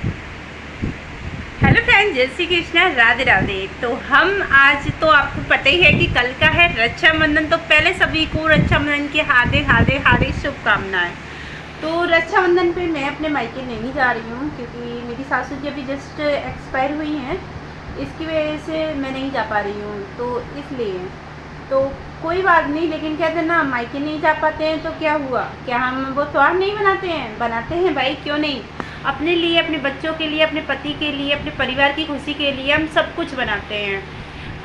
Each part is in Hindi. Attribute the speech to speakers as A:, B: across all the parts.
A: हेलो फ्रेंड्स, जय श्री कृष्णा, राधे राधे। तो हम आज तो आपको पता ही है कि कल का है रक्षाबंधन। तो पहले सभी को रक्षाबंधन की हार्दिक हार्दिक हार्दिक शुभकामनाएं। तो रक्षाबंधन पे मैं अपने मायके नहीं जा रही हूँ क्योंकि मेरी सासू जी अभी जस्ट एक्सपायर हुई हैं। इसकी वजह से मैं नहीं जा पा रही हूँ, तो इसलिए तो कोई बात नहीं। लेकिन कहते हैं ना, मायके नहीं जा पाते हैं तो क्या हुआ, क्या हम वो त्योहार नहीं बनाते हैं? बनाते हैं भाई, क्यों नहीं। अपने लिए, अपने बच्चों के लिए, अपने पति के लिए, अपने परिवार की खुशी के लिए हम सब कुछ बनाते हैं।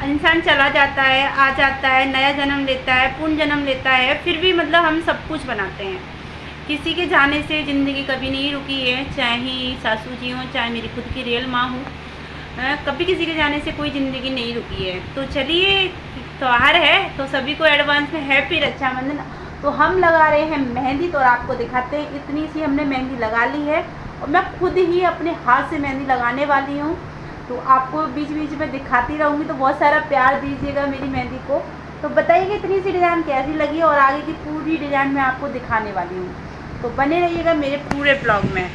A: इंसान चला जाता है, आ जाता है, नया जन्म लेता है, पुण्य जन्म लेता है, फिर भी मतलब हम सब कुछ बनाते हैं। किसी के जाने से ज़िंदगी कभी नहीं रुकी है, चाहे सासू जी हों, चाहे मेरी खुद की रियल माँ हो। कभी किसी के जाने से कोई ज़िंदगी नहीं रुकी है। तो चलिए, त्योहार है तो सभी को एडवांस में हैप्पी रक्षाबंधन। तो हम लगा रहे हैं मेहंदी, तो आपको दिखाते हैं। इतनी सी हमने मेहंदी लगा ली है और मैं खुद ही अपने हाथ से मेहंदी लगाने वाली हूँ। तो आपको बीच बीच में दिखाती रहूँगी, तो बहुत सारा प्यार दीजिएगा मेरी मेहंदी को। तो बताइए कि इतनी सी डिज़ाइन कैसी लगी, और आगे की पूरी डिज़ाइन मैं आपको दिखाने वाली हूँ। तो बने रहिएगा मेरे पूरे ब्लॉग में।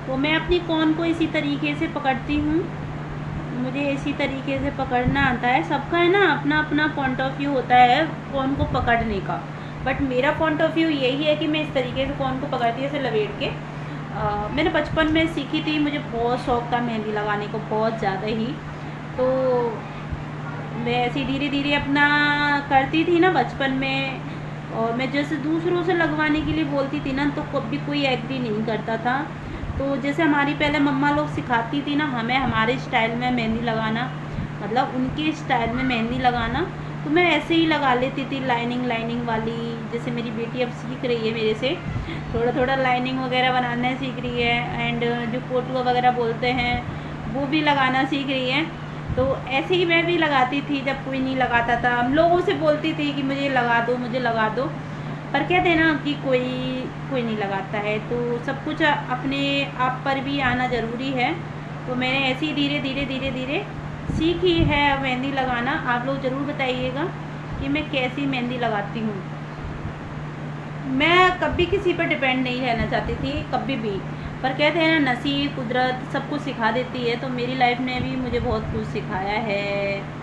A: तो मैं अपनी कोन को इसी तरीके से पकड़ती हूँ। मुझे इसी तरीके से पकड़ना आता है। सबका है ना अपना अपना पॉइंट ऑफ व्यू होता है कोन को पकड़ने का, बट मेरा पॉइंट ऑफ व्यू यही है कि मैं इस तरीके से कोन को पकड़ती है, ऐसे लपेट के। मैंने बचपन में सीखी थी, मुझे बहुत शौक था मेहंदी लगाने को, बहुत ज़्यादा ही। तो मैं ऐसे धीरे धीरे अपना करती थी ना बचपन में। और मैं जैसे दूसरों से लगवाने के लिए बोलती थी ना, तो कभी कोई एग्री नहीं करता था। तो जैसे हमारी पहले मम्मा लोग सिखाती थी ना हमें, हमारे स्टाइल में मेहंदी लगाना, मतलब उनके स्टाइल में मेहंदी लगाना, तो मैं ऐसे ही लगा लेती थी, लाइनिंग लाइनिंग वाली। जैसे मेरी बेटी अब सीख रही है मेरे से, थोड़ा थोड़ा लाइनिंग वगैरह बनाना सीख रही है, एंड जो पोटुआ वगैरह बोलते हैं वो भी लगाना सीख रही है। तो ऐसे ही मैं भी लगाती थी, जब कोई नहीं लगाता था हम लोगों से बोलती थी कि मुझे लगा दो, मुझे लगा दो। पर कहते हैं ना कि कोई कोई नहीं लगाता है, तो सब कुछ अपने आप पर भी आना ज़रूरी है। तो मैंने ऐसे ही धीरे धीरे धीरे धीरे सीखी है मेहंदी लगाना। आप लोग ज़रूर बताइएगा कि मैं कैसी मेहंदी लगाती हूँ। मैं कभी किसी पर डिपेंड नहीं रहना चाहती थी, कभी भी। पर कहते हैं ना, नसीब कुदरत सब कुछ सिखा देती है। तो मेरी लाइफ ने भी मुझे बहुत कुछ सिखाया है।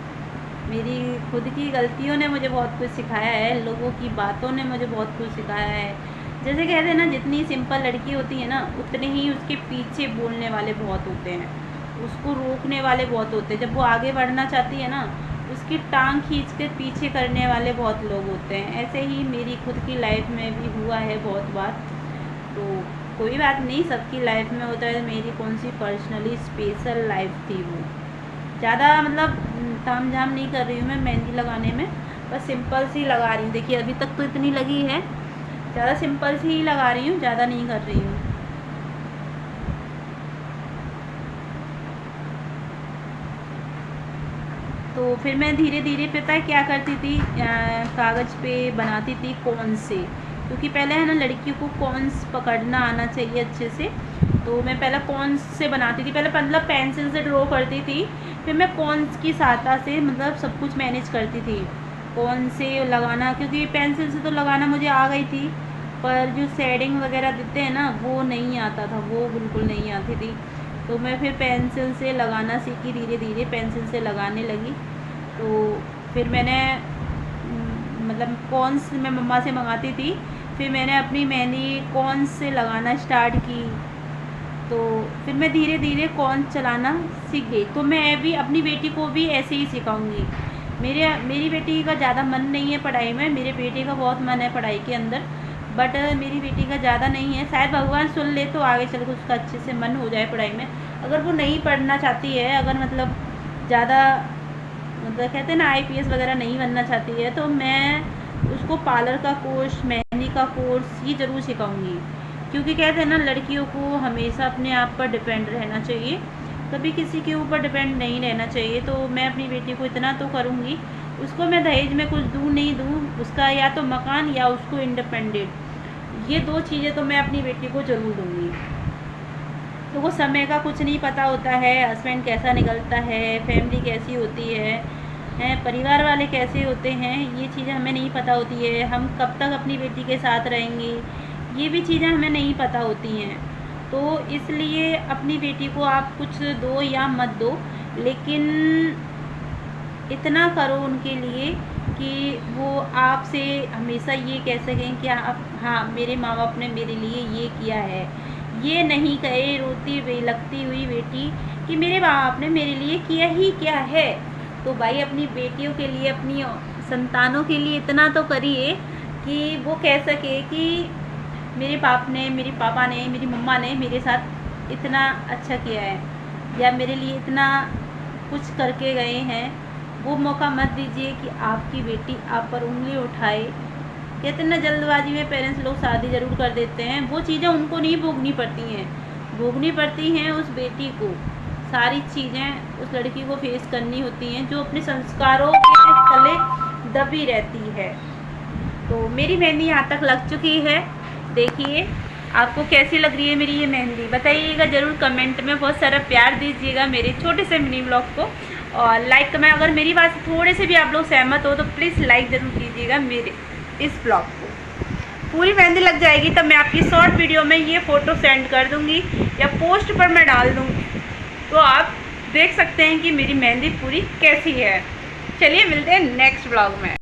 A: मेरी खुद की गलतियों ने मुझे बहुत कुछ सिखाया है, लोगों की बातों ने मुझे बहुत कुछ सिखाया है। जैसे कहते हैं ना, जितनी सिंपल लड़की होती है ना, उतने ही उसके पीछे बोलने वाले बहुत होते हैं, उसको रोकने वाले बहुत होते हैं। जब वो आगे बढ़ना चाहती है ना, उसकी टांग खींच के पीछे करने वाले बहुत लोग होते हैं। ऐसे ही मेरी खुद की लाइफ में भी हुआ है बहुत बार। तो कोई बात नहीं, सबकी लाइफ में होता है। मेरी कौन सी पर्सनली स्पेशल लाइफ थी वो। ज़्यादा मतलब ताम झाम नहीं कर रही हूँ मैं मेहंदी लगाने में, बस सिंपल सी लगा रही हूँ। देखिए अभी तक तो इतनी लगी है, ज़्यादा सिंपल सी ही लगा रही हूँ, ज़्यादा नहीं कर रही हूँ। तो फिर मैं धीरे धीरे पता है क्या करती थी, कागज़ पे बनाती थी कोन से, क्योंकि पहले है ना लड़कियों को कॉन्स पकड़ना आना चाहिए अच्छे से। तो मैं पहले कॉन्स से बनाती थी, पहले मतलब पेंसिल से ड्रॉ करती थी, फिर मैं कॉन्स की सहायता से मतलब सब कुछ मैनेज करती थी। कौन से लगाना, क्योंकि पेंसिल से तो लगाना मुझे आ गई थी, पर जो शेडिंग वगैरह देते हैं ना वो नहीं आता था, वो बिल्कुल नहीं आती थी। तो मैं फिर पेंसिल से लगाना सीखी, धीरे धीरे पेंसिल से लगाने लगी। तो फिर मैंने मतलब कॉन्स मैं मम्मा से मंगाती थी, फिर मैंने अपनी मेहंदी कॉन्स से लगाना स्टार्ट की। तो फिर मैं धीरे धीरे कॉन्स चलाना सीख गई। तो मैं भी अपनी बेटी को भी ऐसे ही सिखाऊंगी। मेरी बेटी का ज़्यादा मन नहीं है पढ़ाई में, मेरे बेटे का बहुत मन है पढ़ाई के अंदर, बट मेरी बेटी का ज़्यादा नहीं है। शायद भगवान सुन ले तो आगे चल कर उसका अच्छे से मन हो जाए पढ़ाई में। अगर वो नहीं पढ़ना चाहती है, अगर मतलब ज़्यादा मतलब कहते हैं ना आईपीएस वगैरह नहीं बनना चाहती है, तो मैं उसको पार्लर का कोर्स, मेहंदी का कोर्स ये ज़रूर सिखाऊंगी। क्योंकि कहते हैं ना, लड़कियों को हमेशा अपने आप पर डिपेंड रहना चाहिए, कभी किसी के ऊपर डिपेंड नहीं रहना चाहिए। तो मैं अपनी बेटी को इतना तो करूँगी, उसको मैं दहेज में कुछ दूँ नहीं दूँ, उसका या तो मकान या उसको इंडिपेंडेंट, ये दो चीज़ें तो मैं अपनी बेटी को ज़रूर दूँगी। लोगों को समय का कुछ नहीं पता होता है, हस्बैंड कैसा निकलता है, फैमिली कैसी होती है, परिवार वाले कैसे होते हैं, ये चीज़ें हमें नहीं पता होती है। हम कब तक अपनी बेटी के साथ रहेंगे, ये भी चीज़ें हमें नहीं पता होती हैं। तो इसलिए अपनी बेटी को आप कुछ दो या मत दो, लेकिन इतना करो उनके लिए कि वो आपसे हमेशा ये कह सकें कि आप, हाँ, मेरे माँ बाप ने मेरे लिए ये किया है। ये नहीं कहे रोती लगती हुई बेटी कि मेरे माँ बाप ने मेरे लिए किया ही क्या है। तो भाई अपनी बेटियों के लिए, अपनी संतानों के लिए इतना तो करिए कि वो कह सके कि मेरे बाप ने, मेरे पापा ने, मेरी मम्मा ने मेरे साथ इतना अच्छा किया है, या मेरे लिए इतना कुछ करके गए हैं। वो मौका मत दीजिए कि आपकी बेटी आप पर उंगली उठाए। कहते हैं ना, जल्दबाजी में पेरेंट्स लोग शादी ज़रूर कर देते हैं। वो चीज़ें उनको नहीं भोगनी पड़ती हैं, भोगनी पड़ती हैं उस बेटी को। सारी चीज़ें उस लड़की को फेस करनी होती हैं जो अपने संस्कारों के तले दबी रहती है। तो मेरी मेहंदी यहाँ तक लग चुकी है। देखिए आपको कैसी लग रही है मेरी ये मेहंदी, बताइएगा ज़रूर कमेंट में। बहुत सारा प्यार दीजिएगा मेरे छोटे से मिनी ब्लॉग को, और लाइक में अगर मेरी बात से थोड़े से भी आप लोग सहमत हो तो प्लीज़ लाइक ज़रूर कीजिएगा मेरे इस ब्लॉग को। पूरी मेहंदी लग जाएगी तब मैं आपकी शॉर्ट वीडियो में ये फ़ोटो सेंड कर दूँगी या पोस्ट पर मैं डाल दूँगी, तो आप देख सकते हैं कि मेरी मेहंदी पूरी कैसी है। चलिए मिलते हैं नेक्स्ट ब्लॉग में।